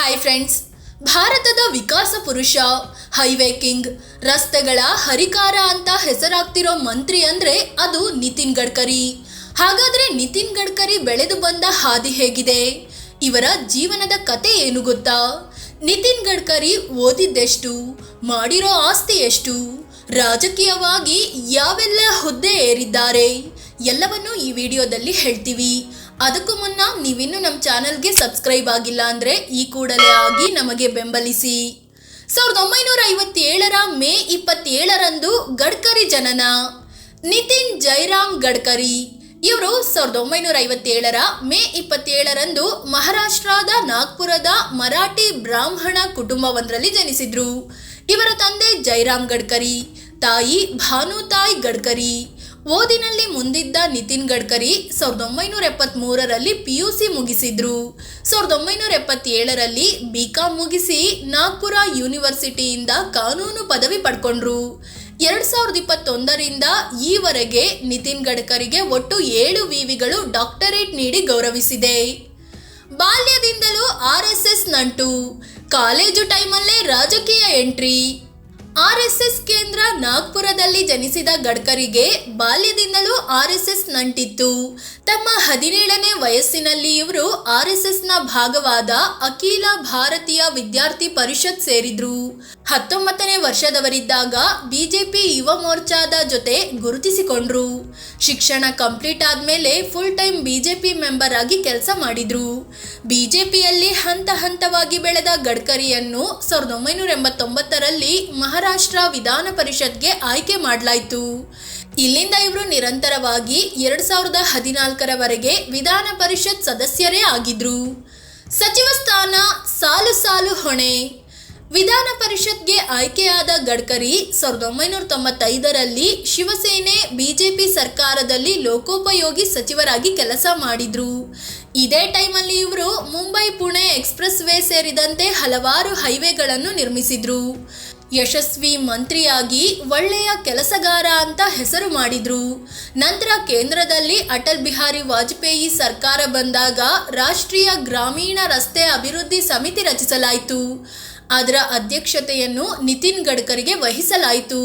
Hi friends, ಭಾರತದ ವಿಕಾಸ ಪುರುಷ, ಹೈವೇ ಕಿಂಗ್, ರಸ್ತೆಗಳ ಹರಿಕಾರ ಅಂತ ಹೆಸರಾಗ್ತಿರೋ ಮಂತ್ರಿ ಅಂದ್ರೆ ಅದು ನಿತಿನ್ ಗಡ್ಕರಿ. ಹಾಗಾದ್ರೆ ನಿತಿನ್ ಗಡ್ಕರಿ ಬೆಳೆದು ಬಂದ ಹಾದಿ ಹೇಗಿದೆ? ಇವರ ಜೀವನದ ಕತೆ ಏನು ಗೊತ್ತಾ? ನಿತಿನ್ ಗಡ್ಕರಿ ಓದಿದ್ದೆಷ್ಟು, ಮಾಡಿರೋ ಆಸ್ತಿ ಎಷ್ಟು, ರಾಜಕೀಯವಾಗಿ ಯಾವೆಲ್ಲ ಹುದ್ದೆ ಏರಿದ್ದಾರೆ ಎಲ್ಲವನ್ನೂ ಈ ವಿಡಿಯೋದಲ್ಲಿ ಹೇಳ್ತೀವಿ. ಅದಕ್ಕೂ ಮುನ್ನ ನೀವಿನ್ನೂ ನಮ್ಮ ಚಾನಲ್ಗೆ ಸಬ್ಸ್ಕ್ರೈಬ್ ಆಗಿಲ್ಲ ಅಂದರೆ ಈ ಕೂಡಲೇ ಆಗಿ ನಮಗೆ ಬೆಂಬಲಿಸಿ. 1957ರ ಮೇ 27ರಂದು ಗಡ್ಕರಿ ಜನನ. ನಿತಿನ್ ಜೈರಾಮ್ ಗಡ್ಕರಿ ಇವರು 1957ರ ಮೇ 27ರಂದು ಮಹಾರಾಷ್ಟ್ರದ ನಾಗ್ಪುರದ ಮರಾಠಿ ಬ್ರಾಹ್ಮಣ ಕುಟುಂಬವೊಂದರಲ್ಲಿ ಜನಿಸಿದ್ರು. ಇವರ ತಂದೆ ಜೈರಾಮ್ ಗಡ್ಕರಿ, ತಾಯಿ ಭಾನುತಾಯಿ ಗಡ್ಕರಿ. ಓದಿನಲ್ಲಿ ಮುಂದಿದ್ದ ನಿತಿನ್ ಗಡ್ಕರಿ 1973ರಲ್ಲಿ PUC ಮುಗಿಸಿದ್ರು. 1977ರಲ್ಲಿ BCom ಮುಗಿಸಿ ನಾಗ್ಪುರ ಯೂನಿವರ್ಸಿಟಿಯಿಂದ ಕಾನೂನು ಪದವಿ ಪಡ್ಕೊಂಡ್ರು. 2021ರಿಂದ ಈವರೆಗೆ ನಿತಿನ್ ಗಡ್ಕರಿಗೆ ಒಟ್ಟು 7 ವಿವಿಗಳು ಡಾಕ್ಟರೇಟ್ ನೀಡಿ ಗೌರವಿಸಿದೆ. ಬಾಲ್ಯದಿಂದಲೂ RSS ನಂಟು, ಕಾಲೇಜು ಟೈಮಲ್ಲೇ ರಾಜಕೀಯ ಎಂಟ್ರಿ. RSS ಕೇಂದ್ರ ನಾಗ್ಪುರದಲ್ಲಿ ಜನಿಸಿದ ಗಡ್ಕರಿಗೆ ಬಾಲ್ಯದಿಂದಲೂ RSS ನಂಟಿತ್ತು. ತಮ್ಮ 17ನೇ ವಯಸ್ಸಿನಲ್ಲಿ ಇವರು RSSನ ಭಾಗವಾದ ಅಖಿಲ ಭಾರತೀಯ ವಿದ್ಯಾರ್ಥಿ ಪರಿಷತ್ ಸೇರಿದ್ರು. 19ನೇ ವರ್ಷದವರಿದ್ದಾಗ BJP ಯುವ ಮೋರ್ಚಾದ ಜೊತೆ ಗುರುತಿಸಿಕೊಂಡ್ರು. ಶಿಕ್ಷಣ ಕಂಪ್ಲೀಟ್ ಆದ್ಮೇಲೆ ಫುಲ್ ಟೈಮ್ BJP ಮೆಂಬರ್ ಆಗಿ ಕೆಲಸ ಮಾಡಿದ್ರು. BJPಯಲ್ಲಿ ಹಂತ ಹಂತವಾಗಿ ಬೆಳೆದ ಗಡ್ಕರಿಯನ್ನು 1989ರಲ್ಲಿ ಮಹಾರಾಷ್ಟ್ರ ವಿಧಾನ ಪರಿಷತ್ಗೆ ಆಯ್ಕೆ ಮಾಡಲಾಯಿತು. ಇಲ್ಲಿಂದ ಇವರು ನಿರಂತರವಾಗಿ 2014ರವರೆಗೆ ವಿಧಾನ ಪರಿಷತ್ ಸದಸ್ಯರೇ ಆಗಿದ್ರು. ಸಚಿವ ಸ್ಥಾನ, ಸಾಲು ಸಾಲು ಹೊಣೆ. ವಿಧಾನ ಪರಿಷತ್ಗೆ ಆಯ್ಕೆಯಾದ ಗಡ್ಕರಿ 1995ರಲ್ಲಿ ಶಿವಸೇನೆ BJP ಸರ್ಕಾರದಲ್ಲಿ ಲೋಕೋಪಯೋಗಿ ಸಚಿವರಾಗಿ ಕೆಲಸ ಮಾಡಿದ್ರು. ಇದೇ ಟೈಮಲ್ಲಿ ಇವರು ಮುಂಬೈ ಪುಣೆ ಎಕ್ಸ್ಪ್ರೆಸ್ ವೇ ಸೇರಿದಂತೆ ಹಲವಾರು ಹೈವೇಗಳನ್ನು ನಿರ್ಮಿಸಿದ್ರು. ಯಶಸ್ವಿ ಮಂತ್ರಿಯಾಗಿ ಒಳ್ಳೆಯ ಕೆಲಸಗಾರ ಅಂತ ಹೆಸರು ಮಾಡಿದ್ರು. ನಂತರ ಕೇಂದ್ರದಲ್ಲಿ ಅಟಲ್ ಬಿಹಾರಿ ವಾಜಪೇಯಿ ಸರ್ಕಾರ ಬಂದಾಗ ರಾಷ್ಟ್ರೀಯ ಗ್ರಾಮೀಣ ರಸ್ತೆ ಅಭಿವೃದ್ಧಿ ಸಮಿತಿ ರಚಿಸಲಾಯಿತು. ಅದರ ಅಧ್ಯಕ್ಷತೆಯನ್ನು ನಿತಿನ್ ಗಡ್ಕರಿಗೆ ವಹಿಸಲಾಯಿತು.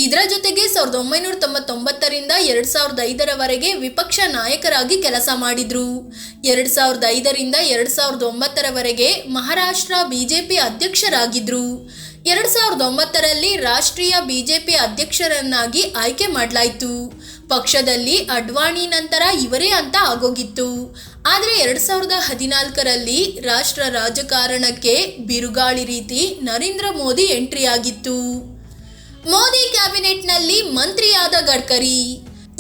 ಇದರ ಜೊತೆಗೆ 1999ರಿಂದ 2005ರವರೆಗೆ ವಿಪಕ್ಷ ನಾಯಕರಾಗಿ ಕೆಲಸ ಮಾಡಿದ್ರು. 2005ರಿಂದ 2009ರವರೆಗೆ ಮಹಾರಾಷ್ಟ್ರ BJP ಅಧ್ಯಕ್ಷರಾಗಿದ್ರು. 2009ರಲ್ಲಿ ರಾಷ್ಟ್ರೀಯ BJP ಅಧ್ಯಕ್ಷರನ್ನಾಗಿ ಆಯ್ಕೆ ಮಾಡಲಾಯಿತು. ಪಕ್ಷದಲ್ಲಿ ಅಡ್ವಾಣಿ ನಂತರ ಇವರೇ ಅಂತ ಆಗೋಗಿತ್ತು. ಆದರೆ 2014ರಲ್ಲಿ ರಾಷ್ಟ್ರ ರಾಜಕಾರಣಕ್ಕೆ ಬಿರುಗಾಳಿ ರೀತಿ ನರೇಂದ್ರ ಮೋದಿ ಎಂಟ್ರಿ ಆಗಿತ್ತು. ಮೋದಿ ಕ್ಯಾಬಿನೆಟ್ನಲ್ಲಿ ಮಂತ್ರಿಯಾದ ಗಡ್ಕರಿ.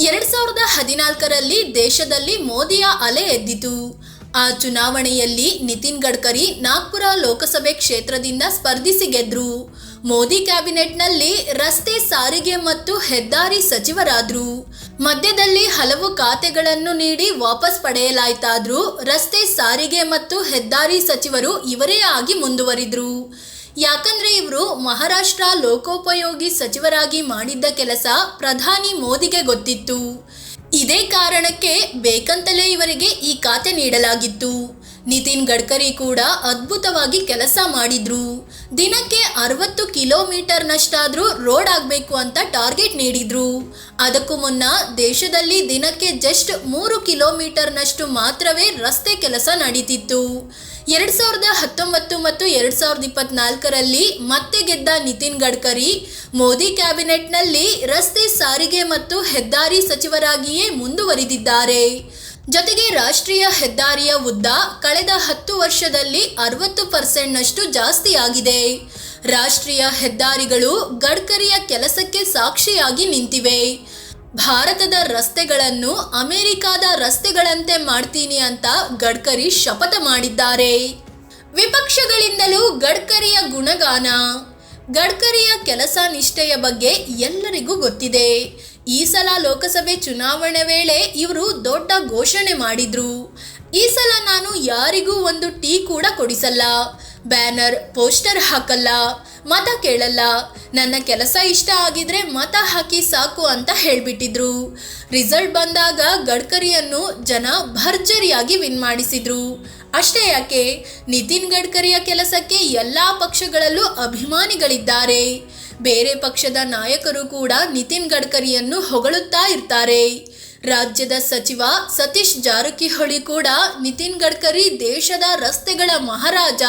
2014ರಲ್ಲಿ ದೇಶದಲ್ಲಿ ಮೋದಿಯ ಅಲೆ ಎದ್ದಿತು. ಆ ಚುನಾವಣೆಯಲ್ಲಿ ನಿತಿನ್ ಗಡ್ಕರಿ ನಾಗ್ಪುರ ಲೋಕಸಭೆ ಕ್ಷೇತ್ರದಿಂದ ಸ್ಪರ್ಧಿಸಿ ಗೆದ್ರು. ಮೋದಿ ಕ್ಯಾಬಿನೆಟ್ನಲ್ಲಿ ರಸ್ತೆ ಸಾರಿಗೆ ಮತ್ತು ಹೆದ್ದಾರಿ ಸಚಿವರಾದ್ರು. ಮಧ್ಯದಲ್ಲಿ ಹಲವು ಖಾತೆಗಳನ್ನು ನೀಡಿ ವಾಪಸ್ ಪಡೆಯಲಾಯಿತಾದ್ರೂ ರಸ್ತೆ ಸಾರಿಗೆ ಮತ್ತು ಹೆದ್ದಾರಿ ಸಚಿವರು ಇವರೇ ಆಗಿ ಮುಂದುವರಿದ್ರು. ಯಾಕಂದ್ರೆ ಇವರು ಮಹಾರಾಷ್ಟ್ರ ಲೋಕೋಪಯೋಗಿ ಸಚಿವರಾಗಿ ಮಾಡಿದ್ದ ಕೆಲಸ ಪ್ರಧಾನಿ ಮೋದಿಗೆ ಗೊತ್ತಿತ್ತು. ಇದೇ ಕಾರಣಕ್ಕೆ ಬೇಕಂತಲೇ ಇವರಿಗೆ ಈ ಖಾತೆ ನೀಡಲಾಗಿತ್ತು. ನಿತಿನ್ ಗಡ್ಕರಿ ಕೂಡ ಅದ್ಭುತವಾಗಿ ಕೆಲಸ ಮಾಡಿದ್ರು. ದಿನಕ್ಕೆ 60 ಕಿಲೋಮೀಟರ್ನಷ್ಟಾದ್ರೂ ರೋಡ್ ಆಗಬೇಕು ಅಂತ ಟಾರ್ಗೆಟ್ ನೀಡಿದ್ರು. ಅದಕ್ಕೂ ಮುನ್ನ ದೇಶದಲ್ಲಿ ದಿನಕ್ಕೆ ಜಸ್ಟ್ 3 ಕಿಲೋಮೀಟರ್ನಷ್ಟು ಮಾತ್ರವೇ ರಸ್ತೆ ಕೆಲಸ ನಡೀತಿತ್ತು. 2019 ಮತ್ತು 2024ರಲ್ಲಿ ಮತ್ತೆ ಗೆದ್ದ ನಿತಿನ್ ಗಡ್ಕರಿ ಮೋದಿ ಕ್ಯಾಬಿನೆಟ್ನಲ್ಲಿ ರಸ್ತೆ ಸಾರಿಗೆ ಮತ್ತು ಹೆದ್ದಾರಿ ಸಚಿವರಾಗಿಯೇ ಮುಂದುವರಿದಿದ್ದಾರೆ. ಜೊತೆಗೆ ರಾಷ್ಟ್ರೀಯ ಹೆದ್ದಾರಿಯ ಉದ್ದ ಕಳೆದ 10 ವರ್ಷದಲ್ಲಿ 60%ನಷ್ಟು ಜಾಸ್ತಿ ಆಗಿದೆ. ರಾಷ್ಟ್ರೀಯ ಹೆದ್ದಾರಿಗಳು ಗಡ್ಕರಿಯ ಕೆಲಸಕ್ಕೆ ಸಾಕ್ಷಿಯಾಗಿ ನಿಂತಿವೆ. ಭಾರತದ ರಸ್ತೆಗಳನ್ನು ಅಮೆರಿಕಾದ ರಸ್ತೆಗಳಂತೆ ಮಾಡ್ತೀನಿ ಅಂತ ಗಡ್ಕರಿ ಶಪಥ ಮಾಡಿದ್ದಾರೆ. ವಿಪಕ್ಷಗಳಿಂದಲೂ ಗಡ್ಕರಿಯ ಗುಣಗಾನ. ಗಡ್ಕರಿಯ ಕೆಲಸ ನಿಷ್ಠೆಯ ಬಗ್ಗೆ ಎಲ್ಲರಿಗೂ ಗೊತ್ತಿದೆ. ಈ ಸಲ ಲೋಕಸಭೆ ಚುನಾವಣೆ ವೇಳೆ ಇವರು ದೊಡ್ಡ ಘೋಷಣೆ ಮಾಡಿದ್ರು. ಈ ಸಲ ನಾನು ಯಾರಿಗೂ ಒಂದು ಟೀ ಕೂಡ ಕೊಡಿಸಲ್ಲ, ಬ್ಯಾನರ್ ಪೋಸ್ಟರ್ ಹಾಕಲ್ಲ, ಮತ ಕೇಳಲ್ಲ, ನನ್ನ ಕೆಲಸ ಇಷ್ಟ ಆಗಿದ್ರೆ ಮತ ಹಾಕಿ ಸಾಕು ಅಂತ ಹೇಳ್ಬಿಟ್ಟಿದ್ರು. ರಿಸಲ್ಟ್ ಬಂದಾಗ ಗಡ್ಕರಿಯನ್ನು ಜನ ಭರ್ಜರಿಯಾಗಿ ವಿನ್ ಮಾಡಿಸಿದ್ರು. ಅಷ್ಟೇ ಯಾಕೆ, ನಿತಿನ್ ಗಡ್ಕರಿಯ ಕೆಲಸಕ್ಕೆ ಎಲ್ಲಾ ಪಕ್ಷಗಳಲ್ಲೂ ಅಭಿಮಾನಿಗಳಿದ್ದಾರೆ. ಬೇರೆ ಪಕ್ಷದ ನಾಯಕರು ಕೂಡ ನಿತಿನ್ ಗಡ್ಕರಿಯನ್ನು ಹೊಗಳುತ್ತಾ ಇರ್ತಾರೆ. ರಾಜ್ಯದ ಸಚಿವ ಸತೀಶ್ ಜಾರಕಿಹೊಳಿ ಕೂಡ ನಿತಿನ್ ಗಡ್ಕರಿ ದೇಶದ ರಸ್ತೆಗಳ ಮಹಾರಾಜ,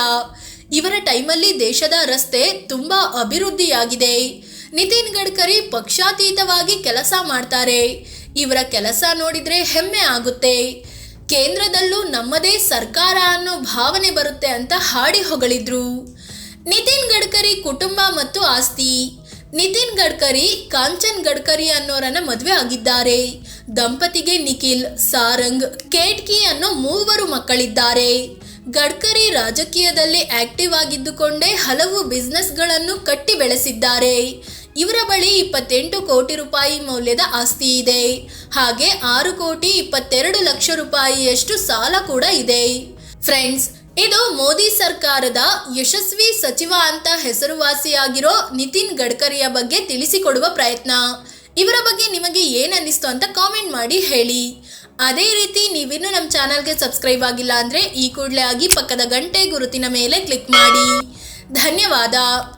ಇವರ ಟೈಮಲ್ಲಿ ದೇಶದ ರಸ್ತೆ ತುಂಬಾ ಅಭಿವೃದ್ಧಿಯಾಗಿದೆ. ನಿತಿನ್ ಗಡ್ಕರಿ ಪಕ್ಷಾತೀತವಾಗಿ ಕೆಲಸ ಮಾಡ್ತಾರೆ. ಇವರ ಕೆಲಸ ನೋಡಿದ್ರೆ ಹೆಮ್ಮೆ ಆಗುತ್ತೆ. ಕೇಂದ್ರದಲ್ಲೂ ನಮ್ಮದೇ ಸರ್ಕಾರ ಅನ್ನೋ ಭಾವನೆ ಬರುತ್ತೆ ಅಂತ ಹಾಡಿ ಹೊಗಳಿದ್ರು. ನಿತಿನ್ ಗಡ್ಕರಿ ಕುಟುಂಬ ಮತ್ತು ಆಸ್ತಿ. ನಿತಿನ್ ಗಡ್ಕರಿ ಕಾಂಚನ್ ಗಡ್ಕರಿ ಅನ್ನೋರನ್ನ ಮದುವೆ ಆಗಿದ್ದಾರೆ. ದಂಪತಿಗೆ ನಿಖಿಲ್, ಸಾರಂಗ್, ಕೇಟ್ಕಿ ಅನ್ನೋ 3 ಮಕ್ಕಳಿದ್ದಾರೆ. ಗಡ್ಕರಿ ರಾಜಕೀಯದಲ್ಲಿ ಆಕ್ಟಿವ್ ಆಗಿದ್ದುಕೊಂಡೇ ಹಲವು ಬಿಸ್ನೆಸ್ಗಳನ್ನು ಕಟ್ಟಿ ಬೆಳೆಸಿದ್ದಾರೆ. ಇವರ ಬಳಿ 28 ಕೋಟಿ ರೂಪಾಯಿ ಮೌಲ್ಯದ ಆಸ್ತಿ ಇದೆ. ಹಾಗೆ 6 ಕೋಟಿ 22 ಲಕ್ಷ ರೂಪಾಯಿಯಷ್ಟು ಸಾಲ ಕೂಡ ಇದೆ. ಫ್ರೆಂಡ್ಸ್, ಇದು ಮೋದಿ ಸರ್ಕಾರದ ಯಶಸ್ವಿ ಸಚಿವ ಅಂತ ಹೆಸರುವಾಸಿಯಾಗಿರೋ ನಿತಿನ್ ಗಡ್ಕರಿಯ ಬಗ್ಗೆ ತಿಳಿಸಿಕೊಡುವ ಪ್ರಯತ್ನ. ಇವರ ಬಗ್ಗೆ ನಿಮಗೆ ಏನನ್ನಿಸ್ತು ಅಂತ ಕಾಮೆಂಟ್ ಮಾಡಿ ಹೇಳಿ. ಅದೇ ರೀತಿ ನೀವಿನ್ನೂ ನಮ್ಮ ಚಾನಲ್ಗೆ ಸಬ್ಸ್ಕ್ರೈಬ್ ಆಗಿಲ್ಲ ಅಂದರೆ ಈ ಕೂಡಲೇ ಆಗಿ ಪಕ್ಕದ ಗಂಟೆ ಗುರುತಿನ ಮೇಲೆ ಕ್ಲಿಕ್ ಮಾಡಿ. ಧನ್ಯವಾದ.